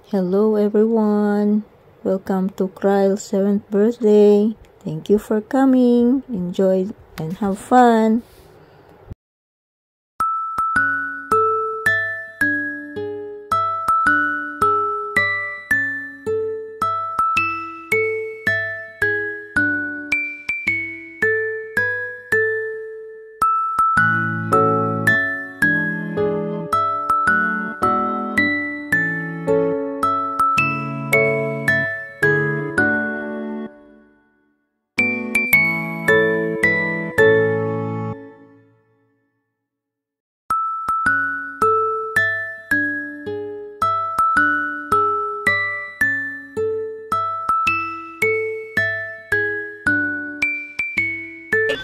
Hello everyone! Welcome to Kryle's 7th birthday. Thank you for coming. Enjoy and have fun.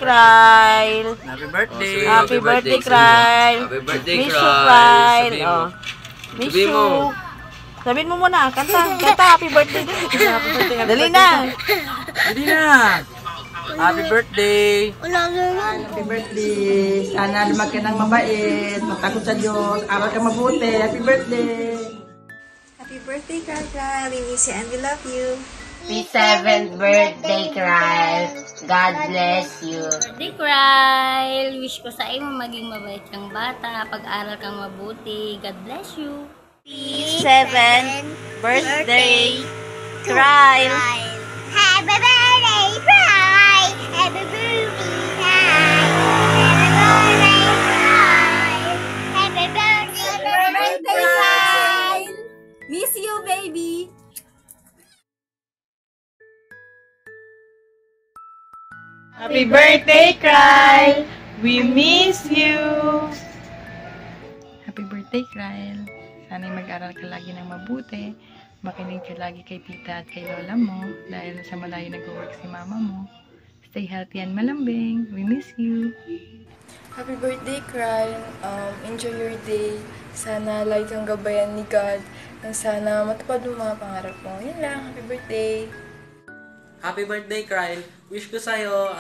Kryle. Happy birthday! Happy birthday, Kryle. Happy birthday, Miss you, Kryle. Oh. Miss Sabihin you. mo. Sabihin mo muna. Kanta. Happy birthday. Happy birthday! Dali na. Dali na! Happy birthday! Happy birthday! Sana lumag ka ng mabait, matakot sa Diyos, aral ka mabuti. Happy birthday! Happy birthday, Kryle. We miss you and we love you. Happy 7th birthday, Kryle. God bless you. Birthday, Kryle. Wish ko sa iyo maging mabait kang bata. Pag-aral kang mabuti. God bless you. 7th birthday, Kryle. Happy birthday, Kryle. Happy birthday, Kryle. Happy birthday, Kryle. Happy birthday, Kryle. Miss you, baby. Happy birthday, Kryle! We miss you! Happy birthday, Kryle! Sana'y mag-aral ka lagi ng mabuti. Makinig ka lagi kay tita at kay lola mo dahil sa malayo nag-work si mama mo. Stay healthy and malambing. We miss you! Happy birthday, Kryle. Enjoy your day. Sana lagi kang gabayan ni God. And sana matupad mo mga pangarap mo. Yun lang. Happy birthday. Happy birthday, Kryle! Wish ko sa'yo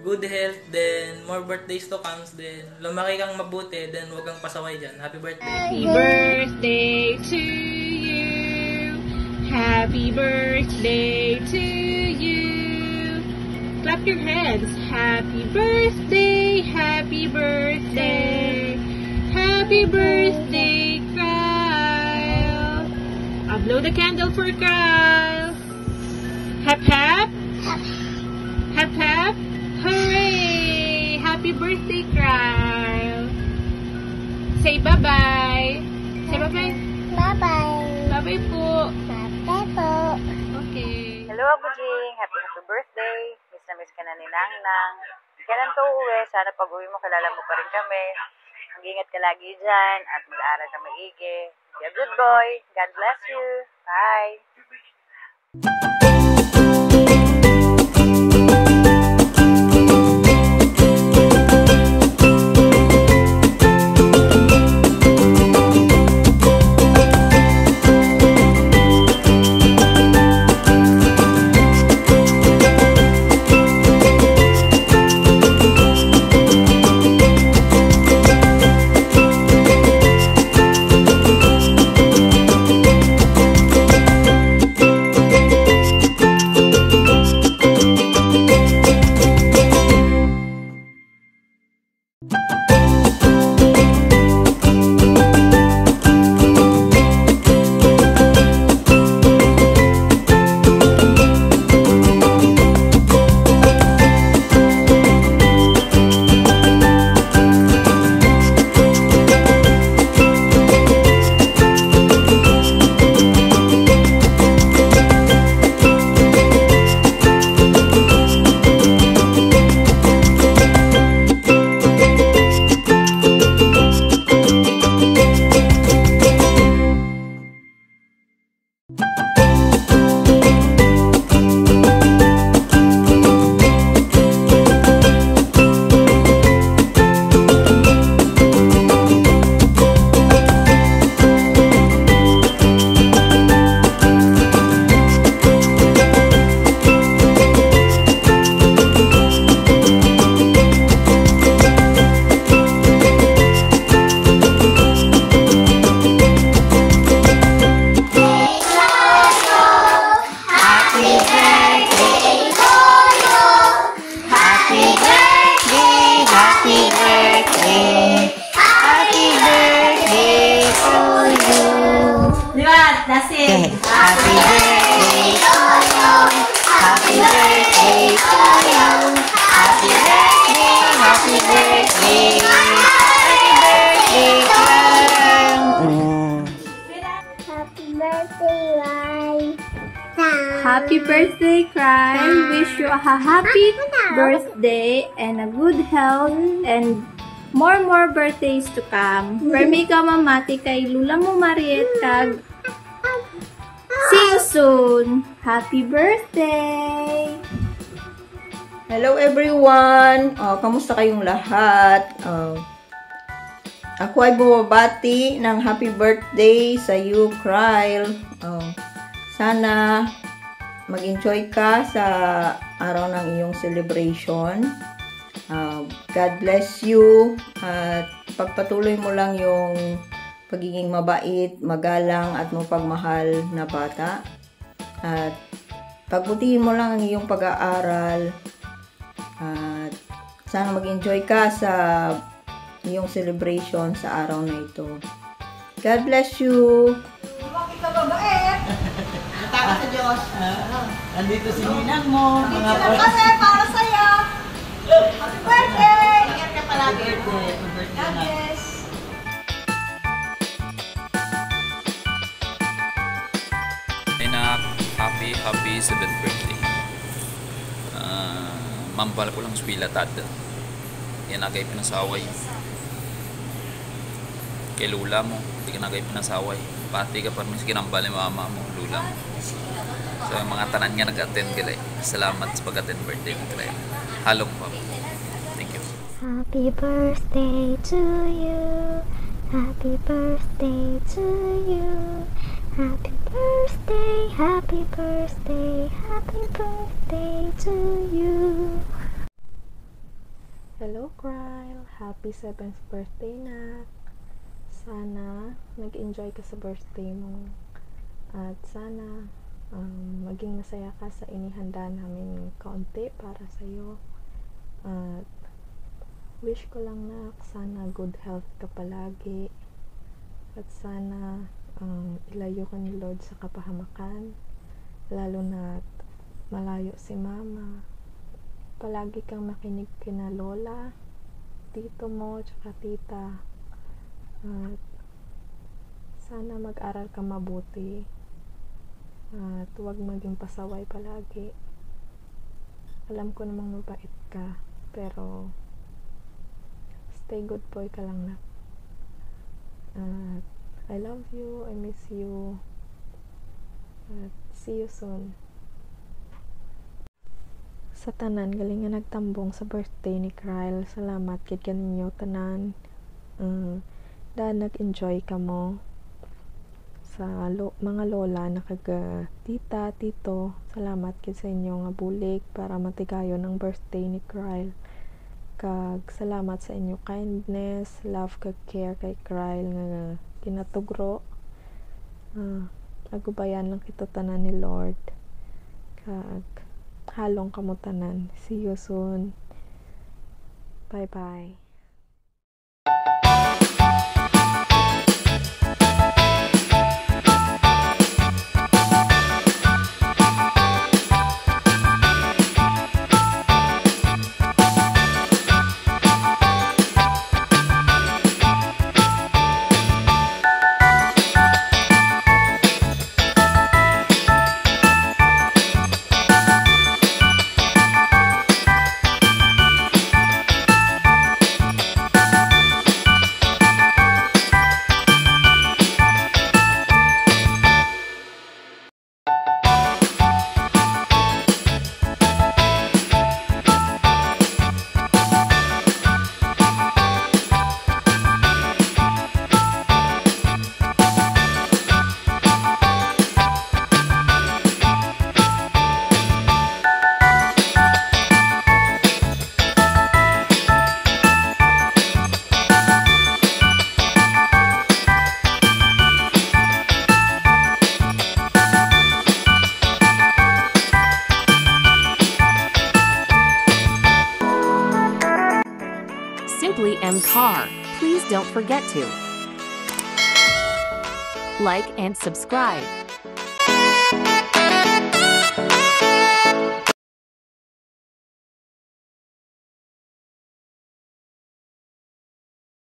good health, then more birthdays to come, then lumaki kang mabuti, then huwag kang pasaway dyan. Happy birthday! Happy birthday to you. Happy birthday to you. Clap your hands. Happy birthday. Happy birthday. Happy birthday, Kryle. I'll blow the candle for Kryle. Hep hep. Hep hep. Hooray! Happy birthday, Kryle. Say bye-bye. Say bye-bye. Bye-bye. Bye-bye po. Bye-bye po. Okay. Hello, Abu Jing. Happy birthday. Miss na miss ka na ni Nang Nang. Kailan ka uuwi? Sana pag uwi mo, kilala mo pa rin kami. Mag-ingat ka lagi dyan at mag-aaral ka maigi. Be a good boy. God bless you. Bye. Di ba? That's it. Happy birthday to you. Happy birthday to you. Happy birthday. Happy birthday. Happy birthday, Carl. Happy birthday, Rai. Happy birthday, Cry. Wish you a happy birthday and a good health and more birthdays to come. Permi ka mamati kay Lula mo Mariet kag. See you soon. Happy birthday. Hello everyone. Kamusta kayong lahat? Ako ay bumabati ng happy birthday sa you, Kryle. Sana mag-enjoy ka sa araw ng iyong celebration. God bless you at pagpatuloy mo lang yung pagiging mabait, magalang at mapagmahal na bata. At pagbutihin mo lang ang iyong pag-aaral at sana mag-enjoy ka sa iyong celebration sa araw na ito. God bless you! Bakit ka babait? Nataka sa Diyos. Nandito si Ninang mo. Mga kami para sa'yo. Happy birthday! Ingat ka palagi. God bless. Happy 7th birthday. Mambal ko lang swilatad. Yan na kayo pinasaway. Kay lula mo, hindi ka na kayo pinasaway. Pati ka pa rin kinambal ni mama mo, lula mo. So yung mga tanan nga nag-attend ka lang. Salamat sa pag-attend birthday ng Craig. Halong pa. Thank you. Happy birthday to you. Happy birthday to you. Happy birthday, happy birthday, happy birthday to you. Hello, Kryle. Happy 7th birthday na. Sana nag-enjoy ka sa birthday mo. At sana maging masaya ka sa inihanda namin kaunti para sa'yo. At wish ko lang na sana good health ka palagi. At sana ilayo ka ni Lord sa kapahamakan, lalo na malayo si mama. Palagi kang makinig kina lola, tito mo, tsaka tita. At sana mag-aral ka mabuti at huwag maging pasaway palagi. Alam ko namang mabait ka, pero stay good boy ka lang na. At I love you, I miss you, at see you soon. Sa tanan, galing nga nagtambong sa birthday ni Kryle. Salamat kid kaninyo tanan. Dahil nag-enjoy ka mo sa mga lola na kaga tita, tito. Salamat kid sa inyo nga bulig para matigayon ang birthday ni Kryle. Kag salamat sa inyo kindness, love kag care kay Kryle nga kinatugro. Agubayan lang kito tanan ni Lord. Kag halong kamo tanan. See you soon. Bye bye. Simply M Car. Please don't forget to like, and subscribe.